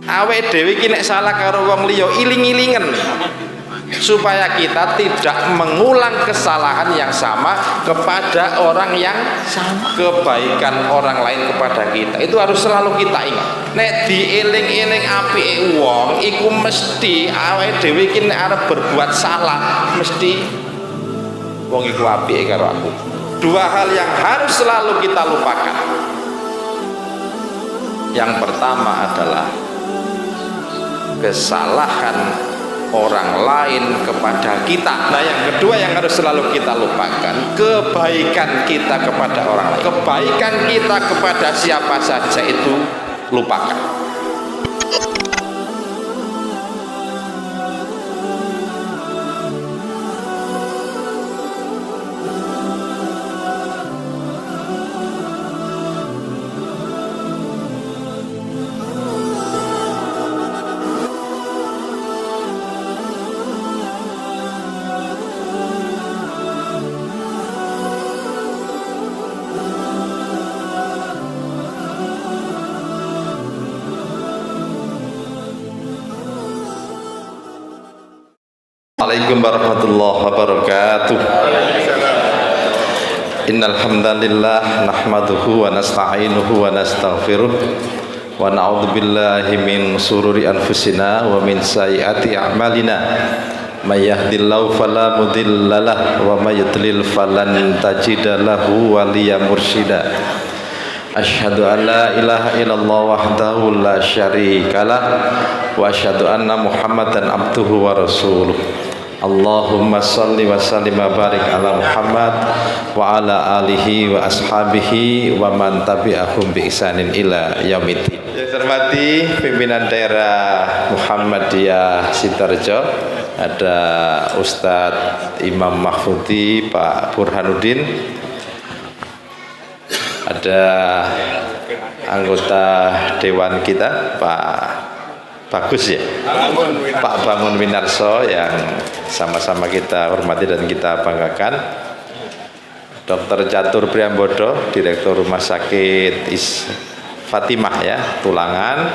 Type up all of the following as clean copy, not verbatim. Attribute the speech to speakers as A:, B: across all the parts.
A: Awake dhewe iki nek salah karo wong liya iling-ilingen supaya kita tidak mengulang kesalahan yang sama kepada orang yang sama. Kebaikan orang lain kepada kita itu harus selalu kita ingat. Nek dieling-eling apike wong iku mesti awake dhewe iki nek arep berbuat salah mesti wong iku apike karo aku. Dua hal yang harus selalu kita lupakan. Yang pertama adalah kesalahan orang lain kepada kita. Nah, yang kedua yang harus selalu kita lupakan, kebaikan kita kepada orang lain. Kebaikan kita kepada siapa saja itu lupakan. Assalamualaikum warahmatullahi wabarakatuh. Innal hamdalillah nahmaduhu wa nasta'inuhu wa nastaghfiruh wa na'udzu billahi min sururi anfusina wa min sayyiati a'malina. May yahdihillahu fala mudhillalah wa may yudlil falan tajida lahu waliyyan mursyida. Asyhadu an la ilaha illallah wahdahu la syarikalah wa asyhadu anna Muhammadan abduhu wa rasuluh. Allahumma salli wa sallim wa barik ala Muhammad wa ala alihi wa ashabihi wa man tabi'ahum bi ihsanin ila yaumiddin. Yang hormati pimpinan daerah Muhammadiyah Sidoarjo, ada Ustadz Imam Mahfudi Pak Burhanuddin, ada anggota dewan kita Pak Bagus ya, Pak Bangun Winarso yang sama-sama kita hormati dan kita banggakan, Dr. Catur Priambodo, Direktur Rumah Sakit Fatimah ya, Tulangan,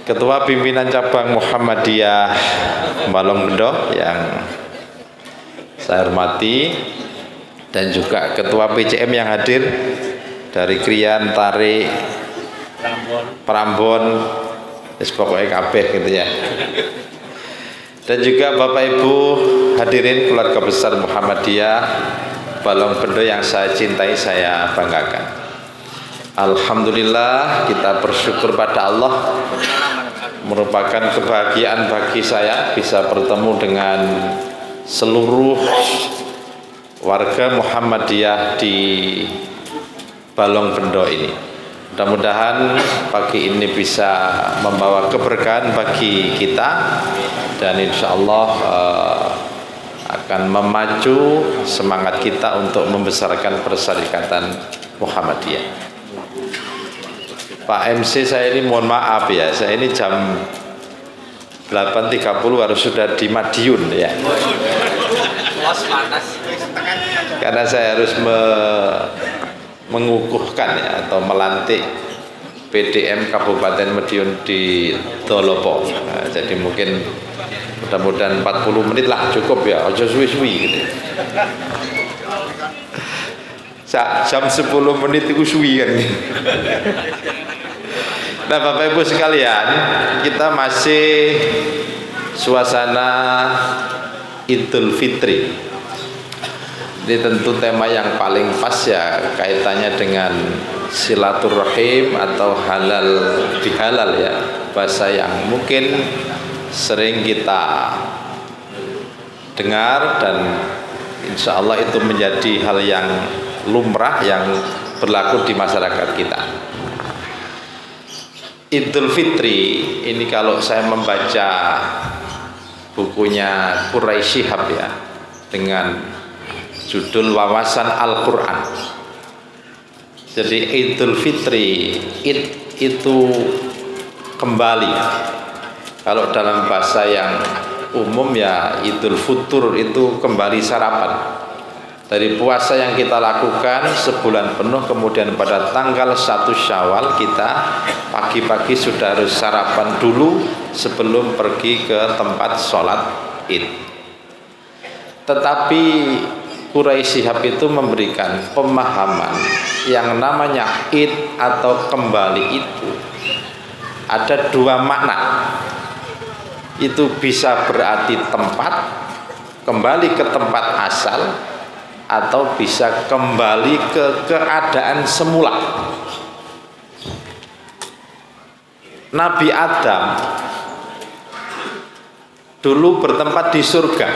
A: Ketua Pimpinan Cabang Muhammadiyah Balongbendo yang saya hormati, dan juga Ketua PCM yang hadir dari Krian, Tarik, Prambon, pokoknya kabeh gitu ya. Dan juga Bapak Ibu hadirin keluarga besar Muhammadiyah Balongbendo yang saya cintai, saya banggakan. Alhamdulillah, kita bersyukur pada Allah, merupakan kebahagiaan bagi saya bisa bertemu dengan seluruh warga Muhammadiyah di Balongbendo ini. Mudah-mudahan pagi ini bisa membawa keberkahan bagi kita dan insya Allah akan memacu semangat kita untuk membesarkan perserikatan Muhammadiyah. Pak MC, saya ini mohon maaf ya, saya ini jam 8.30 harus sudah di Madiun ya, karena saya harus mengukuhkan ya, atau melantik PDM Kabupaten Madiun di Dolopo. Nah, jadi mungkin mudah-mudahan 40 menit lah cukup ya, ojo suwi-suwi gitu. Jam 10 menit itu suwi kan. Nah, Bapak Ibu sekalian, kita masih suasana Idul Fitri. Ini tentu tema yang paling pas ya, kaitannya dengan silaturahim atau halal bihalal ya, bahasa yang mungkin sering kita dengar dan insya Allah itu menjadi hal yang lumrah yang berlaku di masyarakat kita. Idul Fitri ini kalau saya membaca bukunya Quraisy Shihab ya, dengan judul Wawasan Al-Quran. Jadi Idul Fitri itu kembali. Kalau dalam bahasa yang umum ya Idul Futur itu kembali sarapan. Dari puasa yang kita lakukan sebulan penuh, kemudian pada tanggal 1 Syawal kita pagi-pagi sudah harus sarapan dulu sebelum pergi ke tempat sholat Id. Tetapi Quraisy Shihab itu memberikan pemahaman yang namanya Id atau kembali itu ada dua makna. Itu bisa berarti tempat, kembali ke tempat asal, atau bisa kembali ke keadaan semula. Nabi Adam dulu bertempat di surga,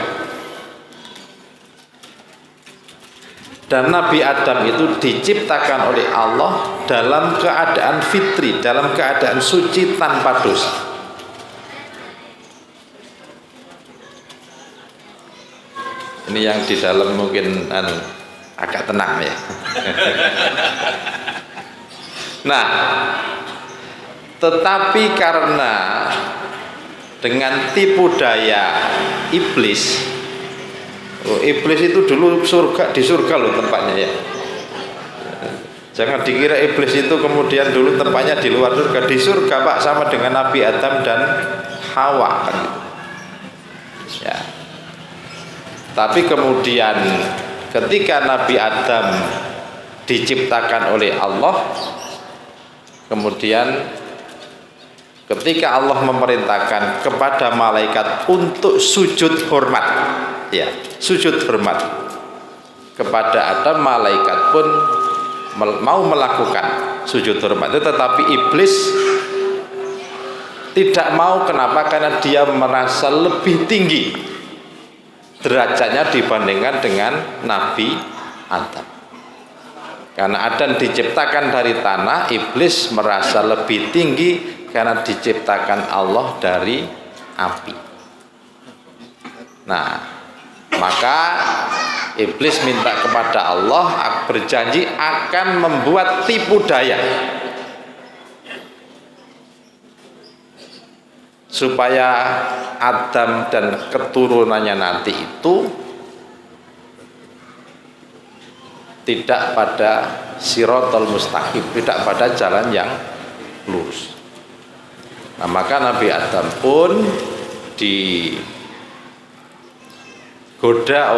A: dan Nabi Adam itu diciptakan oleh Allah dalam keadaan fitri, dalam keadaan suci tanpa dosa. Ini yang di dalam mungkin agak tenang ya. Nah, tetapi karena dengan tipu daya iblis, iblis itu dulu di surga loh tempatnya ya. Jangan dikira iblis itu kemudian dulu tempatnya di luar surga. Di surga Pak, sama dengan Nabi Adam dan Hawa kan gitu. Ya. Tapi kemudian ketika Nabi Adam diciptakan oleh Allah, kemudian ketika Allah memerintahkan kepada malaikat untuk sujud hormat, ya, sujud hormat kepada Adam, malaikat pun mau melakukan sujud hormat itu, tetapi iblis tidak mau. Kenapa? Karena dia merasa lebih tinggi derajatnya dibandingkan dengan Nabi Adam. Karena Adam diciptakan dari tanah, iblis merasa lebih tinggi karena diciptakan Allah dari api. Nah, maka iblis minta kepada Allah, berjanji akan membuat tipu daya supaya Adam dan keturunannya nanti itu tidak pada siratal mustaqim, tidak pada jalan yang lurus. Nah, maka Nabi Adam pun digoda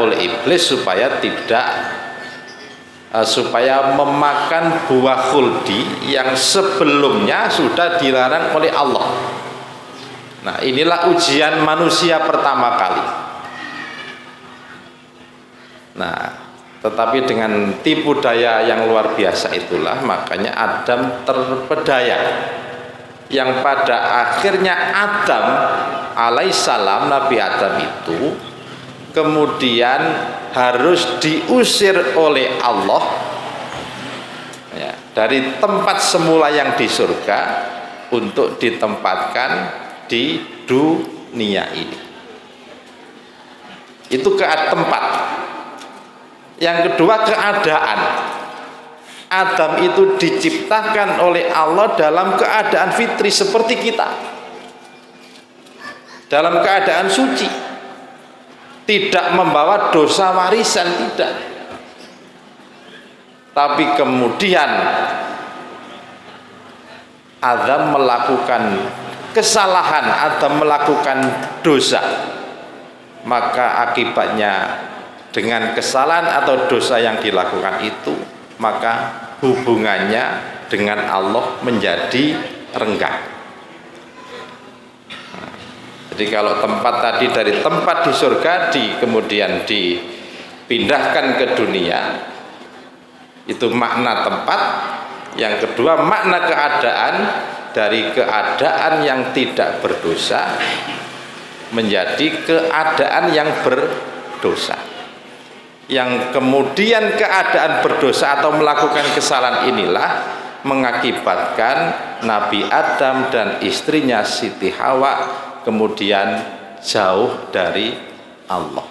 A: oleh iblis supaya supaya memakan buah khuldi yang sebelumnya sudah dilarang oleh Allah. Nah, inilah ujian manusia pertama kali. Nah, tetapi dengan tipu daya yang luar biasa itulah makanya Adam terpedaya, yang pada akhirnya Adam alaihissalam, Nabi Adam itu kemudian harus diusir oleh Allah ya, dari tempat semula yang di surga untuk ditempatkan di dunia ini. Itu tempat. Yang kedua, keadaan. Adam itu diciptakan oleh Allah dalam keadaan fitri seperti kita, dalam keadaan suci, tidak membawa dosa warisan, tidak. Tapi kemudian Adam melakukan kesalahan, Adam melakukan dosa, maka akibatnya dengan kesalahan atau dosa yang dilakukan itu, maka hubungannya dengan Allah menjadi renggang. Jadi kalau tempat tadi dari tempat di surga kemudian dipindahkan ke dunia, itu makna tempat. Yang kedua, makna keadaan, dari keadaan yang tidak berdosa menjadi keadaan yang berdosa, yang kemudian keadaan berdosa atau melakukan kesalahan inilah mengakibatkan Nabi Adam dan istrinya Siti Hawa kemudian jauh dari Allah.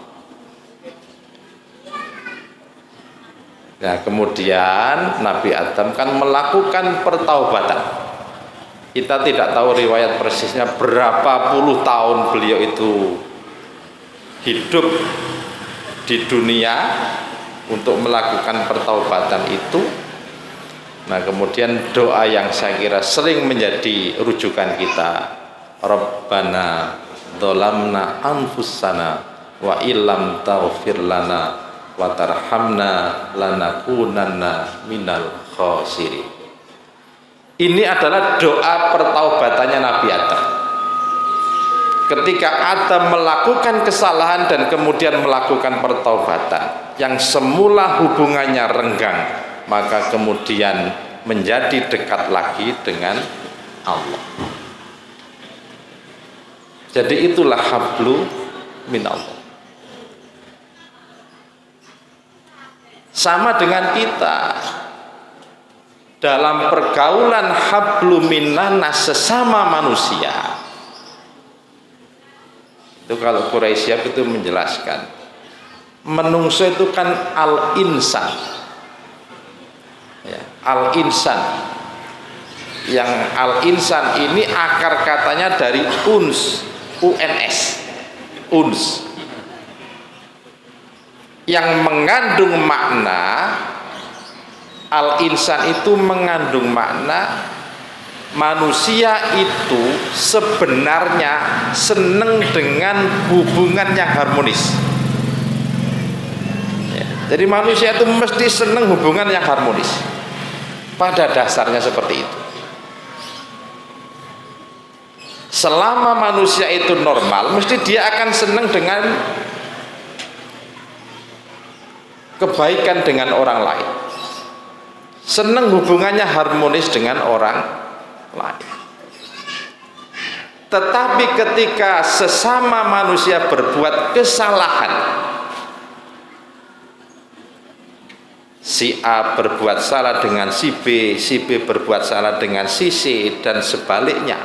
A: Nah, kemudian Nabi Adam kan melakukan pertaubatan. Kita tidak tahu riwayat persisnya berapa puluh tahun beliau itu hidup di dunia untuk melakukan pertaubatan itu. Nah, kemudian doa yang saya kira sering menjadi rujukan kita, Rabbana dzalamna anfusana wa illam taghfir lana wa tarhamna lanakunanna minal khasirin. Ini adalah doa pertaubatannya Nabi Adam. Ketika Adam melakukan kesalahan dan kemudian melakukan pertaubatan yang semula hubungannya renggang, maka kemudian menjadi dekat lagi dengan Allah. Jadi itulah hablu min Allah. Sama dengan kita dalam pergaulan hablu minnanas sesama manusia. Itu kalau Quraisyah itu menjelaskan, menungso itu kan al-insan, ya, al-insan. Yang al-insan ini akar katanya dari uns, yang mengandung makna. Al-insan itu mengandung makna manusia itu sebenarnya senang dengan hubungan yang harmonis, ya, jadi manusia itu mesti senang hubungan yang harmonis. Pada dasarnya seperti itu. Selama manusia itu normal, mesti dia akan senang dengan kebaikan dengan orang lain, senang hubungannya harmonis dengan orang lain. Tetapi ketika sesama manusia berbuat kesalahan, si A berbuat salah dengan si B berbuat salah dengan si C, dan sebaliknya,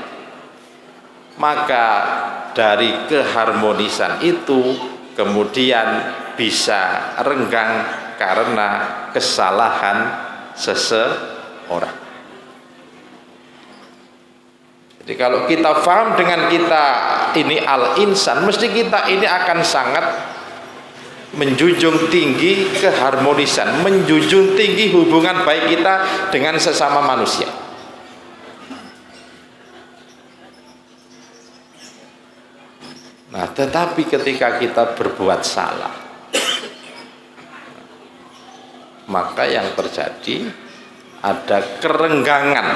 A: maka dari keharmonisan itu kemudian bisa renggang karena kesalahan seseorang. Jadi kalau kita paham dengan kita ini al-insan, mesti kita ini akan sangat menjunjung tinggi keharmonisan, menjunjung tinggi hubungan baik kita dengan sesama manusia. Nah, tetapi ketika kita berbuat salah, maka yang terjadi ada kerenggangan.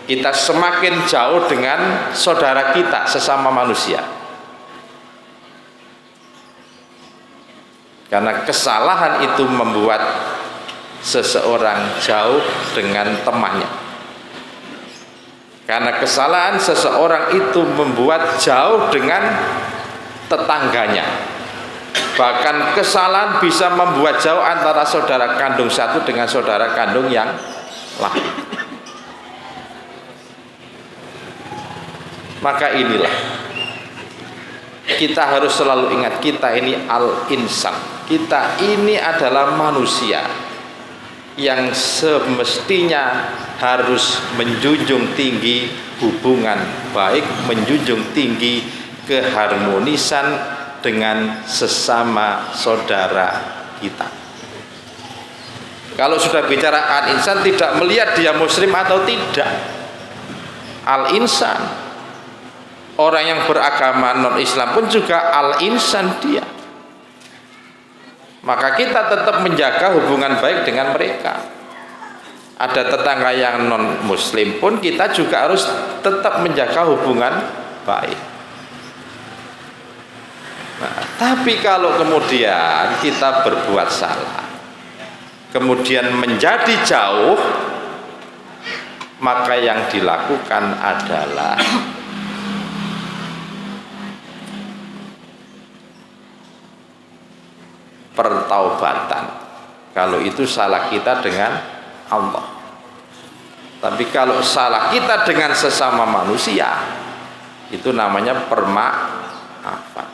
A: Kita semakin jauh dengan saudara kita sesama manusia, karena kesalahan itu membuat seseorang jauh dengan temannya, karena kesalahan seseorang itu membuat jauh dengan tetangganya. Bahkan kesalahan bisa membuat jauh antara saudara kandung satu dengan saudara kandung yang lain. Maka inilah kita harus selalu ingat, kita ini al-insan, kita ini adalah manusia yang semestinya harus menjunjung tinggi hubungan baik, menjunjung tinggi keharmonisan dengan sesama saudara kita. Kalau sudah bicara al-insan, tidak melihat dia muslim atau tidak. Al-insan, orang yang beragama non-Islam pun juga al-insan dia. Maka kita tetap menjaga hubungan baik dengan mereka. Ada tetangga yang non-muslim pun kita juga harus tetap menjaga hubungan baik. Nah, tapi kalau kemudian kita berbuat salah, kemudian menjadi jauh, maka yang dilakukan adalah pertaubatan. Kalau itu salah kita dengan Allah. Tapi kalau salah kita dengan sesama manusia, itu namanya permaafan.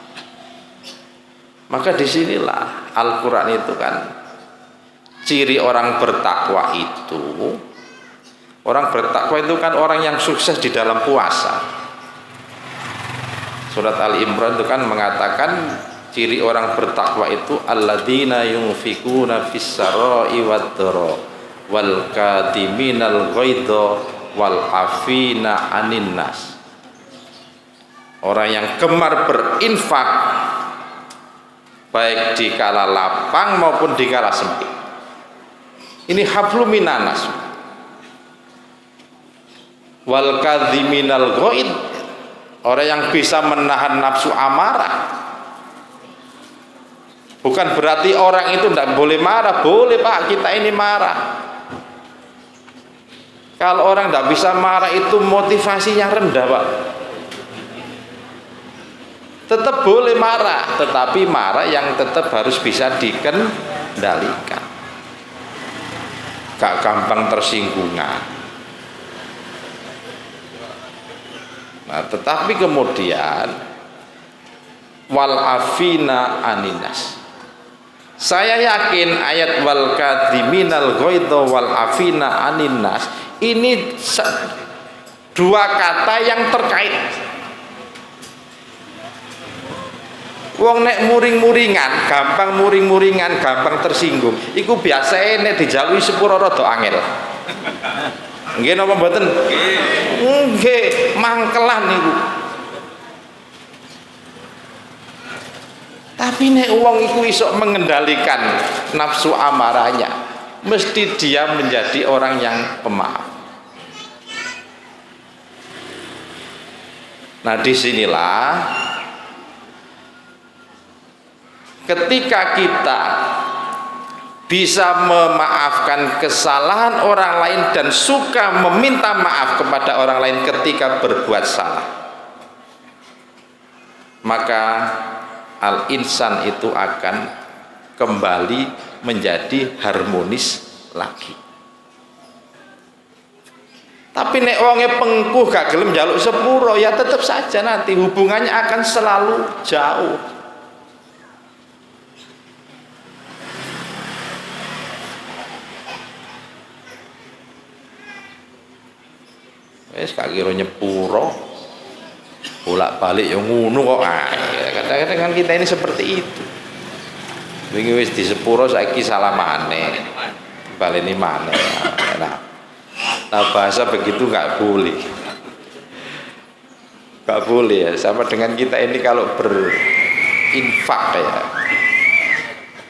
A: Maka disinilah Al-Quran itu kan ciri orang bertakwa itu. Orang bertakwa itu kan orang yang sukses di dalam puasa. Surat Ali Imran itu kan mengatakan ciri orang bertakwa itu alladzina yunfikuna fis-sarai wad-dara wal kadiminal ghaidha wal afina 'anin nas. Orang yang gemar berinfak baik di kala lapang maupun di kala sempit. Ini hablum minanas. Wal kadhiminal ghaid, orang yang bisa menahan nafsu amarah. Bukan berarti orang itu tidak boleh marah. Boleh Pak, kita ini marah. Kalau orang tidak bisa marah itu motivasinya rendah Pak. Tetap boleh marah, tetapi marah yang tetap harus bisa dikendalikan. Gak gampang tersinggungan. Nah, tetapi kemudian wal afina aninas. Saya yakin ayat wal kadhiminal ghaidha wal afina aninas ini dua kata yang terkait. Wong nek muring-muringan, gampang tersinggung. Iku biasane nek dijalui sepuro rada angel. Nggih napa mboten? Nggih, mangkelan niku. Tapi nek wong iku iso mengendalikan nafsu amarahnya, mesti dia menjadi orang yang pemaaf. Nah, disinilah ketika kita bisa memaafkan kesalahan orang lain dan suka meminta maaf kepada orang lain ketika berbuat salah, maka al-insan itu akan kembali menjadi harmonis lagi. Tapi nek wonge pengkuh gak gelem njaluk sepuro, ya tetap saja nanti hubungannya akan selalu jauh. Wes gak kira nyepuro bolak-balik yang ngono kok. Kadang-kadang kan kita ini seperti itu. Wingi wis di sepuro saiki salah maneh. Baleni maneh. Nah, bahasa begitu nggak boleh. Nggak boleh ya. Sama dengan kita ini kalau berinfak ya.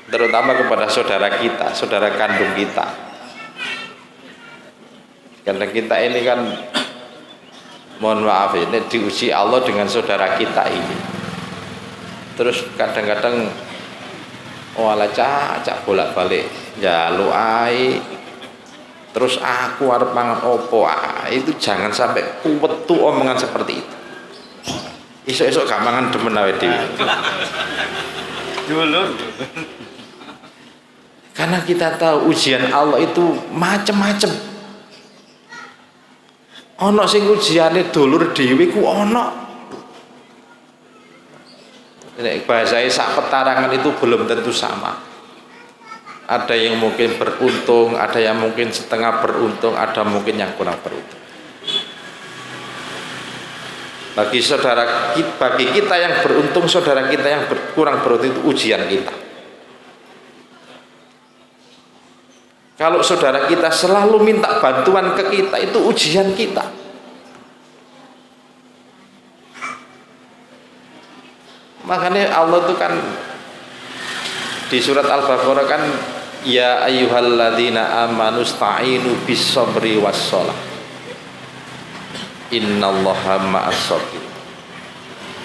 A: Terutama kepada saudara kita, saudara kandung kita. Karena kita ini kan mohon maaf ini diuji Allah dengan saudara kita ini. Terus kadang-kadang wala cacak bolak-balik njaluk ae. Terus aku arep mangan opo? Itu jangan sampai kuwetu omongan seperti itu. Esuk-esuk gak mangan demen awe dhewe. Dulur. Karena kita tahu ujian Allah itu macam-macam. Ono sing ujiane dulur dhewe ku ono. Nek bahasane sak petarangan itu belum tentu sama. Ada yang mungkin beruntung, ada yang mungkin setengah beruntung, ada mungkin yang kurang beruntung. Bagi kita yang beruntung, saudara kita yang kurang beruntung itu ujian kita. Kalau saudara kita selalu minta bantuan ke kita, itu ujian kita. Makanya Allah itu kan di surat Al-Baqarah kan ya ayyuhalladzina amanu sta'inu bis-sabri was-shalah innallaha ma'as-sabirin.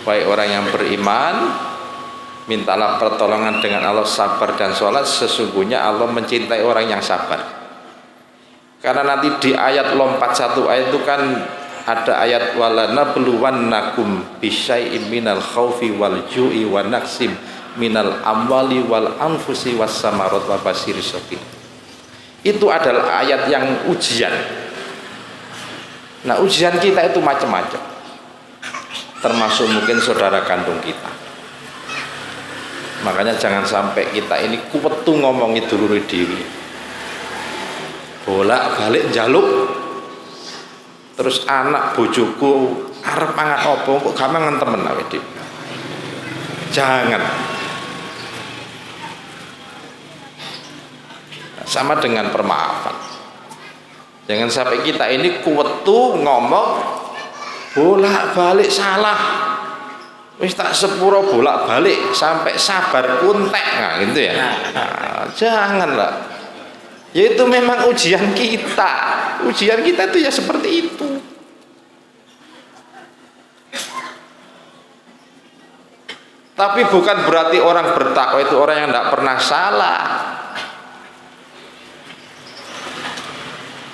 A: Wahai orang yang beriman, mintalah pertolongan dengan Allah, sabar dan sholat, sesungguhnya Allah mencintai orang yang sabar. Karena nanti di ayat lompat satu ayat itu kan ada ayat walanabluwannakum bisyai'im minal khaufi wal ju'i wa naqsim minal amwali wal anfusi was samarat wa basiris sabirin. Itu adalah ayat yang ujian. Nah, ujian kita itu macam-macam. Termasuk mungkin saudara kandung kita. Makanya jangan sampai kita ini kuwetu ngomongi dulur dhewe. Bolak-balik njaluk. Terus anak bojoku arep mangan opo kok gak mangan temen awe dhewe. Jangan. sama dengan permaafan. Jangan sampai kita ini kuwetu ngomong bolak-balik salah, wis tak sepuro bolak-balik sampai sabar kuntek, nah gitu ya. Nah, janganlah. Ya itu memang ujian kita. Ujian kita itu ya seperti itu. Tapi bukan berarti orang bertakwa itu orang yang tidak pernah salah.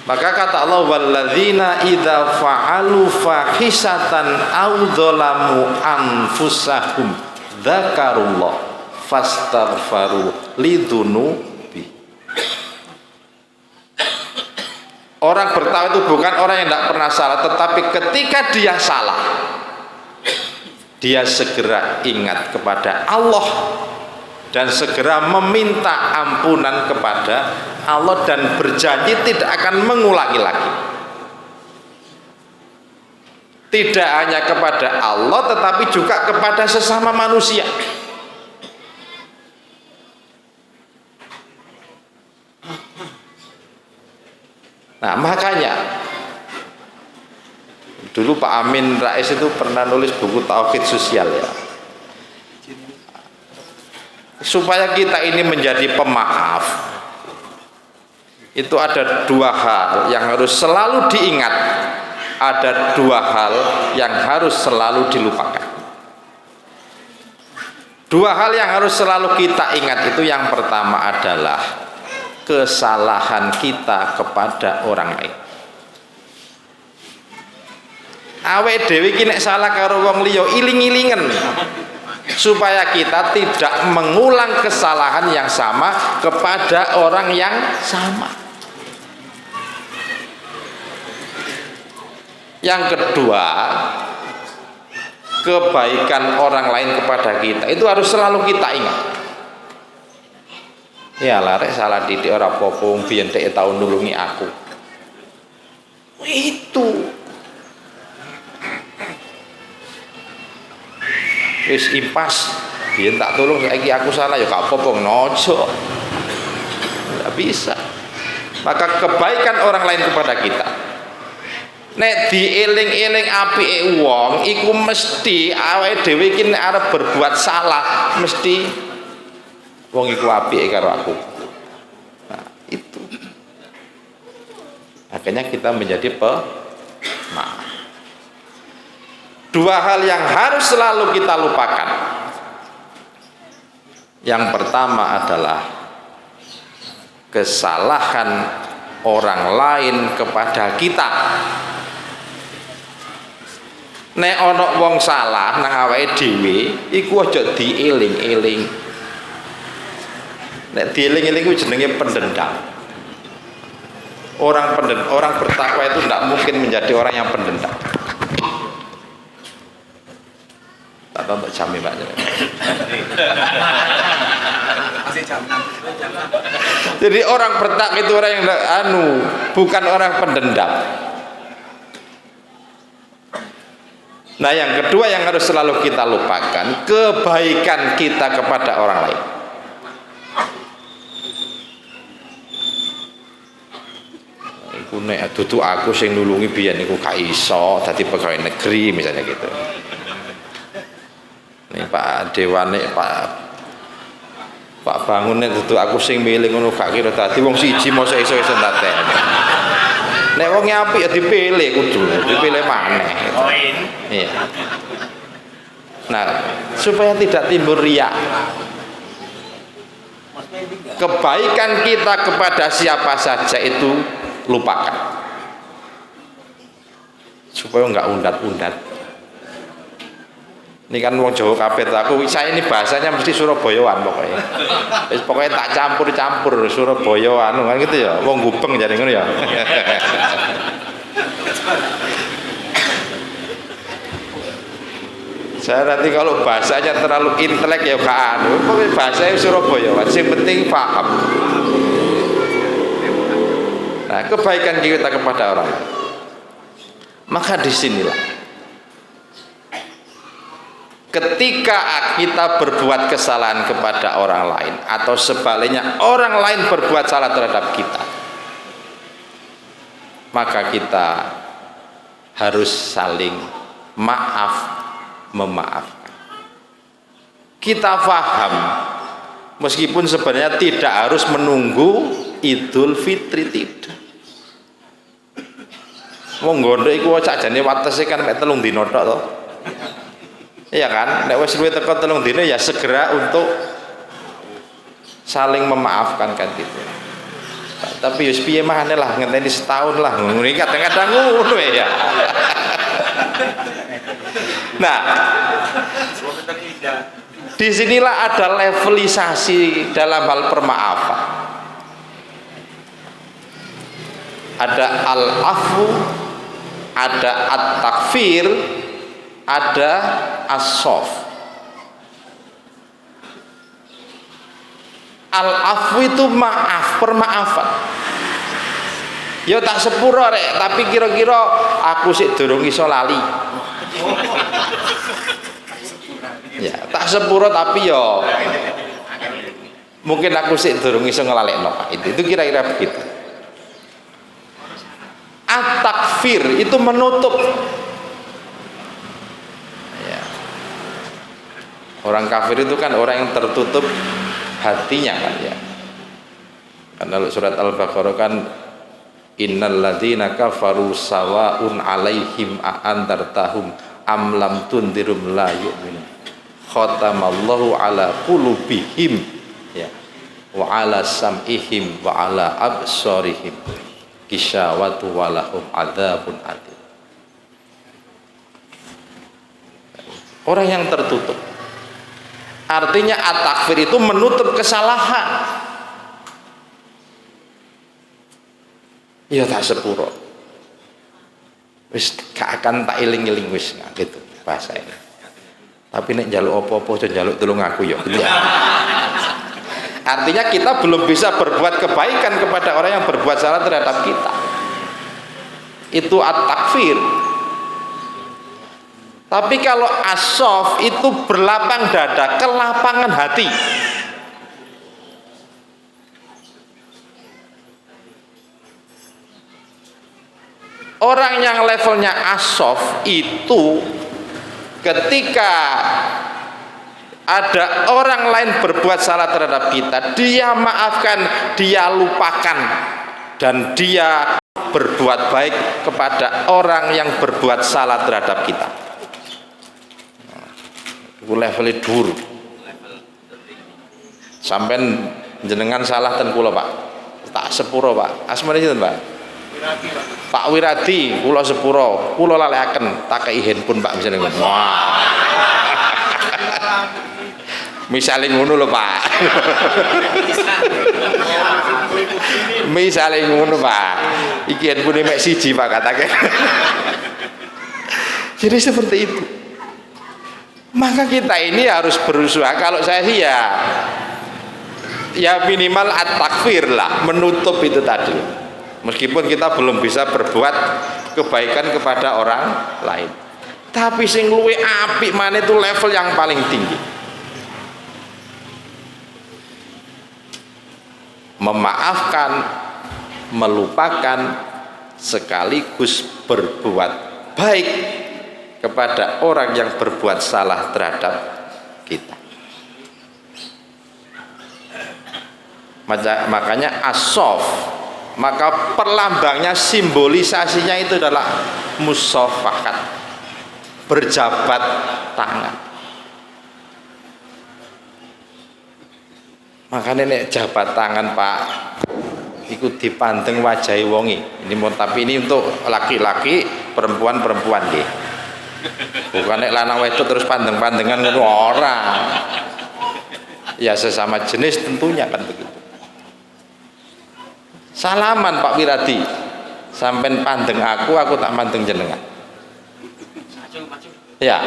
A: Maka kata Allah, walladzina idza fa'alu fahisatan aw dzalamu anfusahum dzakarullah fastaghfaru lidzunubi. Orang bertakwa itu bukan orang yang tidak pernah salah, tetapi ketika dia salah, dia segera ingat kepada Allah dan segera meminta ampunan kepada Allah dan berjanji tidak akan mengulangi lagi. Tidak hanya kepada Allah tetapi juga kepada sesama manusia. Nah, makanya dulu Pak Amin Rais itu pernah nulis buku Tauhid Sosial ya. Supaya kita ini menjadi pemaaf, itu ada dua hal yang harus selalu diingat, ada dua hal yang harus selalu dilupakan. Dua hal yang harus selalu kita ingat itu, yang pertama adalah kesalahan kita kepada orang lain. Awake dhewe iki nek salah karo wong liya iling-ilingen supaya kita tidak mengulang kesalahan yang sama kepada orang yang sama. Yang kedua, kebaikan orang lain kepada kita itu harus selalu kita ingat. Ya larek salah didik ora apa-apa, wong biyen dhek tau nulungi aku. Itu wis impas, biyen tak tolong saiki aku salah ya gak apa-apa, nojo. Tidak bisa. Maka kebaikan orang lain kepada kita, nek dieling-eling apike wong iku mesti awake dhewe iki nek arep berbuat salah mesti wong iku apike karo aku. Nah, itu. Akhirnya kita menjadi pemaaf. Dua hal yang harus selalu kita lupakan. Yang pertama adalah kesalahan orang lain kepada kita. Nek ana wong salah nang awake dhewe iku aja dieling-eling. Nek dieling-eling ku jenenge pendendam. Orang bertakwa itu tidak mungkin menjadi orang yang pendendam. Tak tahu untuk jam Pak. Jadi orang bertakwa itu orang yang bukan orang pendendam. Nah, yang kedua yang harus selalu kita lupakan, kebaikan kita kepada orang lain. Iku nek dudu aku sing nulungi biyen iku gak iso dadi pegawai negeri misalnya gitu. Nih Pak Dewane, Pak Bangun nek dudu aku sing milih ngono gak kira dadi wong siji mosok iso-iso ndaten. Nek wong apik ya dipilih kudu, dipilih maneh. Iya. Nah, supaya tidak timbul riya. Kebaikan kita kepada siapa saja itu lupakan. Supaya enggak undat-undat. Ini kan wong Jawa kabeh aku, saya ini bahasanya mesti Surabayaan pokoknya. Wis pokoknya tak campur-campur Surabayaan kan gitu ya. Wong Gubeng jadi ngono ya. Saya nanti kalau bahasanya terlalu intelek ya kan, pokoknya bahasanya Surabaya, yang penting paham. Nah, kebaikan kita kepada orang, maka disinilah ketika kita berbuat kesalahan kepada orang lain atau sebaliknya orang lain berbuat salah terhadap kita, maka kita harus saling maaf memaafkan. Kita paham meskipun sebenarnya tidak harus menunggu Idul Fitri, tidak. Wong gondo iku sakjane watese kan mek 3 dina tok to. Iya kan? Nek wis luwih teko 3 dina ya segera untuk saling memaafkan kan gitu. Tapi yus piye maneh lah ngenteni setahun lah. Ngono iki kadang-kadang ngono ya. Nah, disinilah ada levelisasi dalam hal permaafan. Ada al-afu, ada at-takfir, ada as-sof. Al-afu itu maaf, permaafan. Ya tak sepuro rek, tapi kira-kira aku sik durung iso lali. Ya, tak sepuro tapi ya mungkin aku sik durung iso ngelalekno. Itu kira-kira begitu. At-takfir itu menutup. Ya. Orang kafir itu kan orang yang tertutup hatinya kan ya. Karena surat Al-Baqarah kan innal ladzina kafaru sawaun alaihim a antartahum am lam tundirum la yu'minun. Khatamallahu ala qulubihim ya wa ala sam'ihim wa ala absarihim kisyawatu walahum adzabun adzim. Orang yang tertutup, artinya at-takfir itu menutup kesalahan. Ya tak sepuro wis gak akan tak iling-iling wis gitu bahasa ini. Tapi nek njaluk apa-apa aja njaluk tulung aku ya gitu. Artinya kita belum bisa berbuat kebaikan kepada orang yang berbuat salah terhadap kita. Itu at-takfir. Tapi kalau as-sof itu berlapang dada, kelapangan hati. Orang yang levelnya as-sof itu ketika ada orang lain berbuat salah terhadap kita, dia maafkan, dia lupakan, dan dia berbuat baik kepada orang yang berbuat salah terhadap kita. Itu levelnya dhuwur. Sampeyan jenengan salah ten kula, Pak. Tak sepuro, Pak. Asmane sinten, Pak? Wiradi, Pak. Pak Wiradi, kula sepuro. Kula lalekaken tak kei handphone, Pak, misalnya. Wah. Misalnya ngono lho Pak. Misalnya ngono Pak. Iki handphone mek siji Pak katake. Jadi seperti itu. Maka kita ini harus berusaha. Kalau saya sih ya minimal at-takfir lah, menutup itu tadi. Meskipun kita belum bisa berbuat kebaikan kepada orang lain. Tapi sing luwih apik maneh itu level yang paling tinggi. Memaafkan, melupakan, sekaligus berbuat baik kepada orang yang berbuat salah terhadap kita. Makanya as-sof, maka perlambangnya, simbolisasinya itu adalah musafahat, berjabat tangan. Makanya nek jabat tangan Pak, ikut dipandeng wajahi wongi. Ini tapi ini untuk laki-laki, perempuan-perempuan nggih. Bukan nek lanang wedok terus pandeng-pandengan ngono ora. Ya sesama jenis tentunya kan begitu. Salaman Pak Wiradi, sampean pandeng aku tak pandeng jenengan. Ya.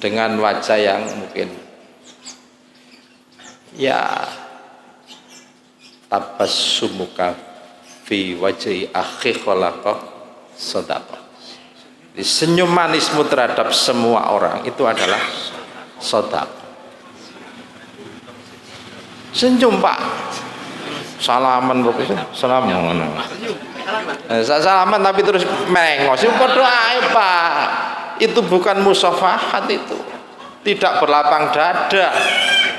A: Dengan wajah yang mungkin ya tabassumuka fi wajhi akhi khalaqa sadaqah. Senyum manismu terhadap semua orang itu adalah sedekah. Senyum Pak, salaman salaman, salaman tapi terus mengos, itu berdoa Pak. Itu bukan musafahat, itu tidak berlapang dada.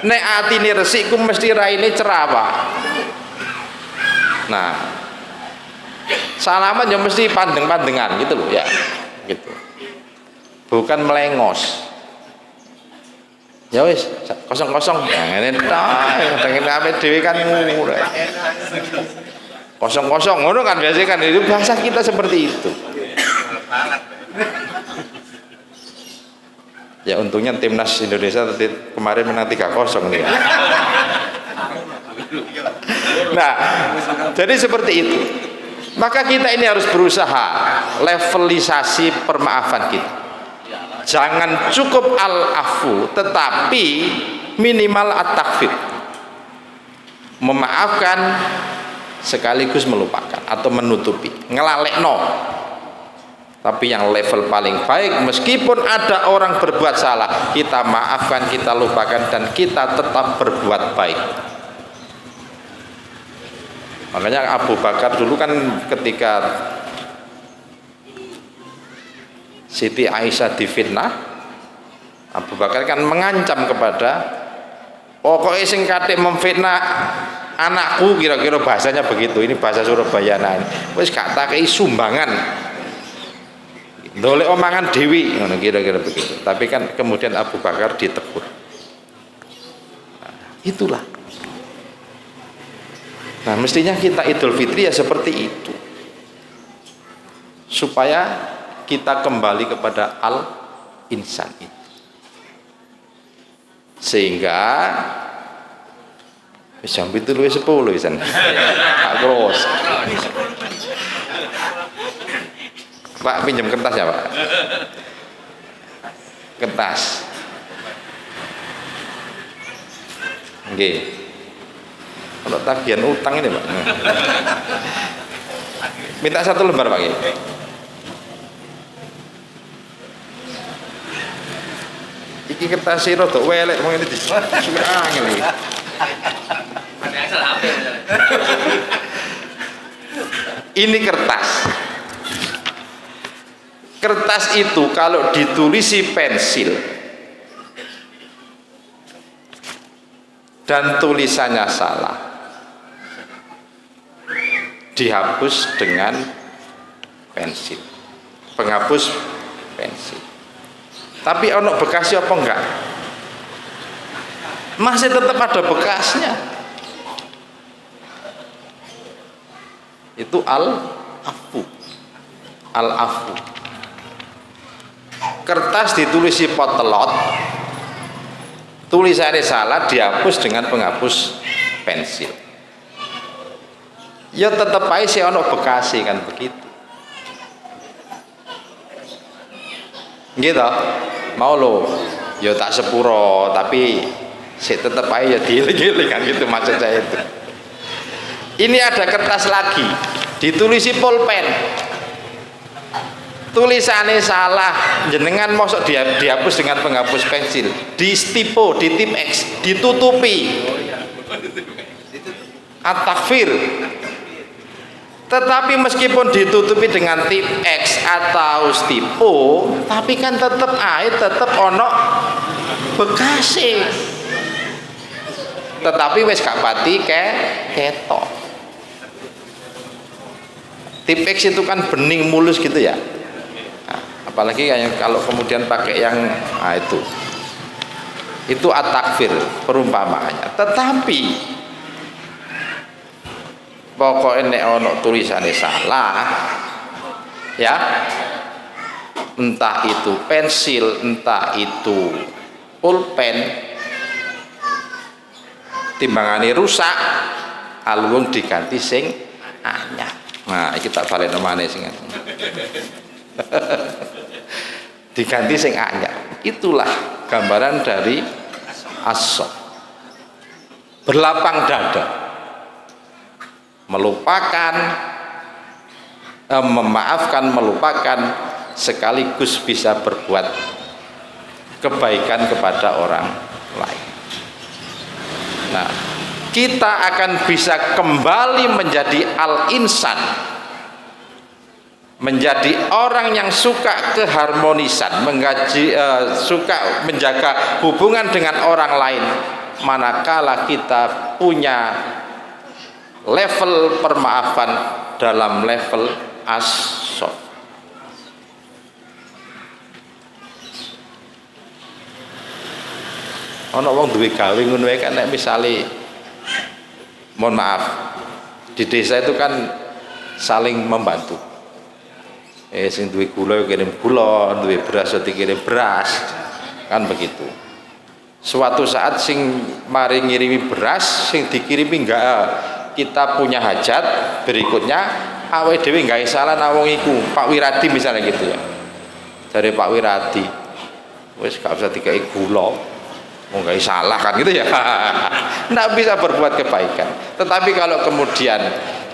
A: Nek atine resik ku mesti raine cerah Pak. Nah, salaman ya mesti pandeng-pandengan gitu loh ya, gitu. Bukan melengos. Ya wis, kosong-kosong. Nah, ini pengen apa dhewe kan murah. Kosong-kosong ngono kan biasanya kan, itu bahasa kita seperti itu. Ya untungnya timnas Indonesia kemarin menang 3-0 nih. Nah, jadi seperti itu. Maka kita ini harus berusaha levelisasi permaafan kita. Jangan cukup al-afu, tetapi minimal at-takfir. Memaafkan sekaligus melupakan atau menutupi, ngelalekno. Tapi yang level paling baik, meskipun ada orang berbuat salah, kita maafkan, kita lupakan, dan kita tetap berbuat baik. Makanya Abu Bakar dulu kan ketika Siti Aisyah difitnah, Abu Bakar kan mengancam kepada pokoknya sing kate memfitnah anakku, kira-kira bahasanya begitu. Ini bahasa Surabayana. Wis gak takei sumbangan, dolek omongan dewi, kira-kira begitu. Tapi kan kemudian Abu Bakar ditegur. Nah, itulah. Nah, mestinya kita Idul Fitri ya seperti itu, supaya kita kembali kepada al-insan itu, sehingga jam itu luwih 10 pisan. Pak Gros. Pak pinjam kertas ya Pak. Kertas. Nggih. Kalau tagihan utang ini Pak. Minta 1 lembar Pak. Iki kertas rada welek mong ini angel iki. Ini kertas. Kertas itu kalau ditulisi pensil dan tulisannya salah, dihapus dengan pensil, penghapus pensil. Tapi ono bekasnya apa enggak? Masih tetap ada bekasnya. Itu al-afu. Al-afu. Kertas ditulisi potelot, tulisannya salah, dihapus dengan penghapus pensil. Ya tetap aja sih ono bekasnya kan begitu. Gitu. Mau lo, ya tak sepuro, tapi saya tetap aja dieling-eling kan gitu maksud saya itu. Ini ada kertas lagi, ditulisi pulpen, tulisannya salah, jenengan mosok dihapus dengan penghapus pensil, di stipo, di tip X, ditutupi, at-takfir. Tetapi meskipun ditutupi dengan tip X atau stipo, tapi kan tetap tetap ono bekasnya. Tetapi wes gak pati ketok. Tip X itu kan bening mulus gitu ya. Nah, apalagi kalau kemudian pakai yang itu at-takfir perumpamaannya. Tetapi pokoknya nek ono tulisannya salah ya, entah itu pensil, entah itu pulpen, timbangane rusak, alung diganti sing anyar. Nah, iki tak balik nemane sing diganti sing anyar. Itulah gambaran dari as-sof, berlapang dada, memaafkan, melupakan, sekaligus bisa berbuat kebaikan kepada orang lain. Nah, kita akan bisa kembali menjadi al-insan, menjadi orang yang suka keharmonisan, suka menjaga hubungan dengan orang lain, manakala kita punya level permaafan dalam level as-sof. Ana wong duwe gawe ngono kan, nek misale mohon maaf di desa itu kan saling membantu. Sing duwe gula kirim gula, duwe beras dikirim beras, kan begitu. Suatu saat sing mari ngirimi beras, sing dikirimi enggak kita punya hajat berikutnya, awake dhewe gawe salah nawong iku, Pak Wiradi misalnya gitu ya. Dari Pak Wiradi, wis gak usah dikai gula. Mau nggak salah kan gitu ya. Nggak bisa berbuat kebaikan. Tetapi kalau kemudian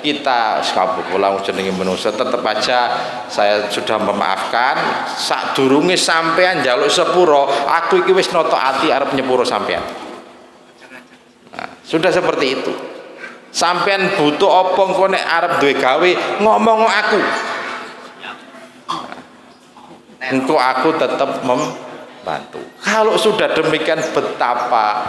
A: kita sekabuk ulang jenenge manusia, tetap aja saya sudah memaafkan, sak durunge sampean njaluk sepuro, aku iki wis noto ati arep nyepuro sampean. Nah, sudah seperti itu. Sampean butuh apa engko nek arep duwe gawe ngomong aku. Engko aku tetap membantu. Kalau sudah demikian, betapa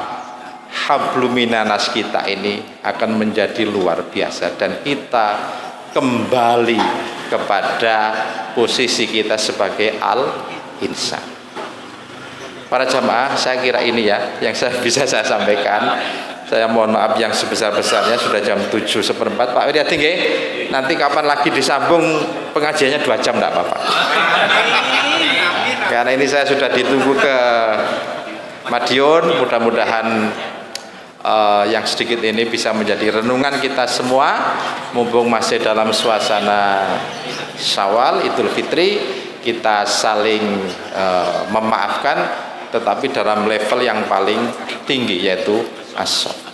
A: habluminanas kita ini akan menjadi luar biasa dan kita kembali kepada posisi kita sebagai al-insan. Para jamaah, saya kira ini ya yang bisa saya sampaikan. Saya mohon maaf yang sebesar-besarnya, sudah jam 7:15. Pak Wiryadi, nanti kapan lagi disambung pengajiannya 2 jam enggak apa-apa. Karena ini saya sudah ditunggu ke Madiun, mudah-mudahan yang sedikit ini bisa menjadi renungan kita semua, mumpung masih dalam suasana Syawal, Idul Fitri, kita saling memaafkan, tetapi dalam level yang paling tinggi, yaitu as-sof.